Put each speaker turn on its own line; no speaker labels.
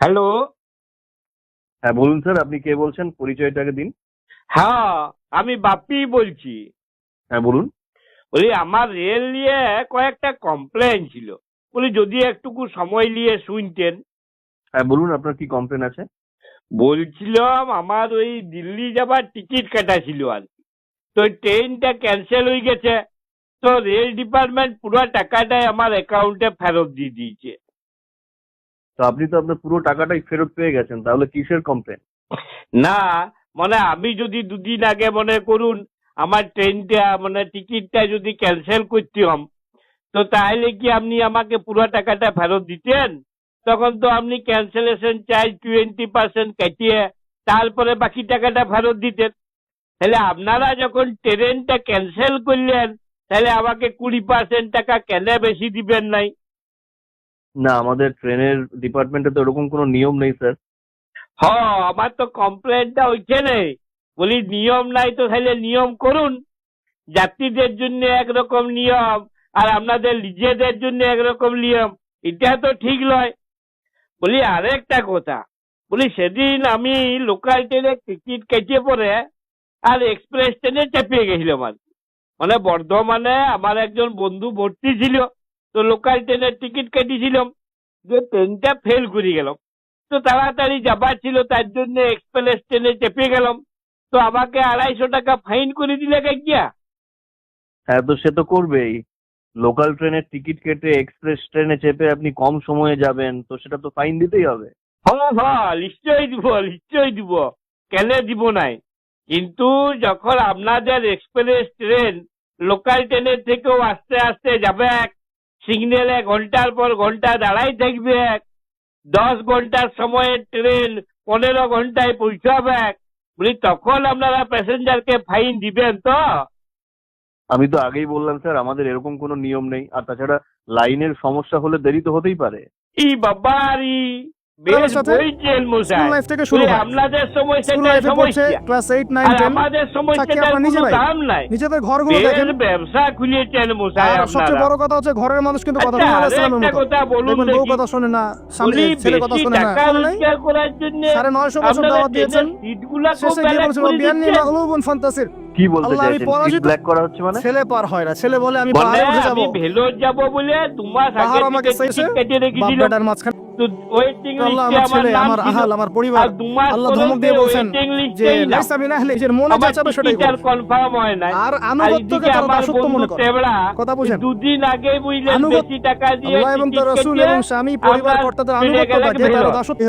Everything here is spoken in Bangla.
হ্যালো।
হ্যাঁ বলুন স্যার, আপনি কে বলছেন? পরিচয়টাকে দিন।
হ্যাঁ, আমি বাপ্পি বলছি।
হ্যাঁ বলুন।
বলি আমার রেল নিয়ে কয়েকটা কমপ্লেন ছিল, বলি যদি একটুকু সময় নিয়ে শুনতেন।
হ্যাঁ বলুন, আপনার কি কমপ্লেন আছে?
বলছিলাম আমার ওই দিল্লি যাবার টিকিট কাটা ছিল আর কি। তো ট্রেনটা ক্যান্সেল হয়ে গেছে। তো রেল ডিপার্টমেন্ট পুরো টাকাটাই আমার অ্যাকাউন্টে ফেরত দিয়ে দিয়েছে।
তো আপনি তো আপনার পুরো টাকাটাই ফেরত পেয়ে গেছেন, তাহলে কিসের কমপ্লেন?
না, মানে আমি যদি দুদিন আগে মনে করুন আমার ট্রেনটা মানে টিকিটটা যদি ক্যান্সেল করতাম, তো তাহলে কি আপনি আমাকে পুরো টাকাটা ফেরত দিতেন? তখন তো আপনি ক্যান্সেলেশন চার্জ 20% কাটিয়ে তারপরে বাকি টাকাটা ফেরত দিতেন। তাহলে আপনারা যখন ট্রেনটা ক্যান্সেল করলেন, তাহলে আমাকে 20% টাকা কেন বেশি দিবেন নাই?
না, আমাদের ট্রেনের ডিপার্টমেন্টে তো এরকম কোনো নিয়ম নেই স্যার।
হ, আমার তো কমপ্লেনটা ওইখানে। বলি নিয়ম নাই তো তাহলে নিয়ম করুন। যাত্রীদের জন্য একরকম নিয়ম আর আপনাদের নিজেদের জন্য একরকম নিয়ম, এটা তো ঠিক নয়। বলি আরেকটা কথা, বলি সেদিন আমি লোকাল ট্রেনে টিকিট কেটে পরে আর এক্সপ্রেস ট্রেনে চেপে গেছিলাম আর কি। মানে বর্ধমানে আমার একজন বন্ধু ভর্তি ছিল, তো লোকাল ট্রেনের টিকিট কেটেছিলাম, যে ট্রেনটা ফেল করে গেলাম। তো তাড়াতাড়ি যাবার ছিল, তার জন্য এক্সপ্রেস ট্রেনে চেপে গেলাম। তো আমাকে 250 টাকা ফাইন করে দিলে গিয়া।
হ্যাঁ, তো সে তো করবেই। লোকাল ট্রেনের টিকিট কেটে এক্সপ্রেস ট্রেনে চেপে আপনি কম সময়ে যাবেন, তো সেটা তো ফাইন দিতেই হবে।
হ্যাঁ হ্যাঁ, নিশ্চয়ই দিব, নিশ্চয়ই দিব, কেন দিব নাই? কিন্তু যখন আপনাদের এক্সপ্রেস ট্রেন লোকাল ট্রেনের থেকেও আস্তে আস্তে যাবে, সিগন্যালে ঘন্টার পর ঘন্টা দাঁড়াই থাকবে, 10 ঘন্টার সময়ের ট্রেন 15 ঘন্টায় পৌঁছাবে, বলি তখন আপনারা প্যাসেঞ্জারকে ফাইন দিবেন তো?
আমি তো আগেই বললাম স্যার, আমাদের এরকম কোনো নিয়ম নেই। আর তাছাড়া লাইনের সমস্যা হলে দেরি তো হতেই পারে।
ই বাবারি,
আমার
বেশ
সাথে
বলছেন
স্কুল
মশাই।
লাইফ থেকে শুরু
বলি
হয়।
আপনাদের
স্কুল
সমস্যাটার
লাইফে পড়ছে
সমস্যা,
ক্লাস 8, 9,
আর
10।
আমাদের
চাকরি
সমস্যাটার
আপনারা
কোনো
নিজেরাই
দাম নাই।
নিজেদের ঘরগুলো
বেশ
দেখেন।
ব্যবসা খুলিয়েছেন মশাই
আর সবচেয়ে
আপনারা।
বড় কথা হচ্ছে ঘরের মানুষ কিন্তু কথা
আচ্ছা,
বলে
আরেকটা
ইসলামের মতো।
কথা বলুন
দেখবেন বউ
দেখি।
কথা শোনে না,
বলি
ছেলে কথা
বেশি
শোনে না,
টাকা
শোনে নাই।
রোজগার করার জন্য
950 বছর
আপনারা
দাওয়াত দিয়েছেন,
ট্রেনের সিটগুলাকেও
শেষে গিয়ে
ব্যালেন্স
বলছিল
করে
বিয়ান্নি
দিচ্ছেন।
মাগলুবুন ফান্তাসির।
কি বলতে
আল্লাহ, আমি
চাইছেন? সিট
পরাজিত।
ব্ল্যাক করা হচ্ছে মানে?
ছেলে পার হয় না, ছেলে বলে আমি
বলে
পাহাড়ে উঠে
আমি
যাবো।
ভেলোর যাবো বলে 2 মাস আগে
পাহাড় আমাকে
থেকে
চাইছে,
টিকিট কেটে
বাপ
রেখেছিল।
বেটার মাঝখানে।
তো ওয়েটিং
আল্লাহ,
লিস্টে
আমার
আমার
ছেলে,
নাম
আমার
ছিল।
আহাল, আমার পরিবার,
আর 2 মাস
আল্লাহ
পরেও
ধমক দিয়ে বলছেন
ওয়েটিং
যে
লিস্টেই নাম।
লাইসা বিনাহলে নিজের মনে যা
আমার
চাবে সেটাই
টিকিট আর
করবে।
কনফার্ম হয় নাই।
আর
আর
আনুগত্যকে
এদিকে
তারা
আমার
দাসত্ব
বন্ধু
মনে করে।
তেবড়া
কথা বুঝেন?
2 দিন আগে বুঝলেন
আনুগত্য,
বেশি টাকা দিয়ে
আল্লাহ এবং তার
টিকিট
রাসূল
কেটে
এবং স্বামী পরিবার
আপনার
কর্তাদের
ট্রেনে
আনুগত্য
গেলে
যে তারা
ভেলোর।
দাসত্ব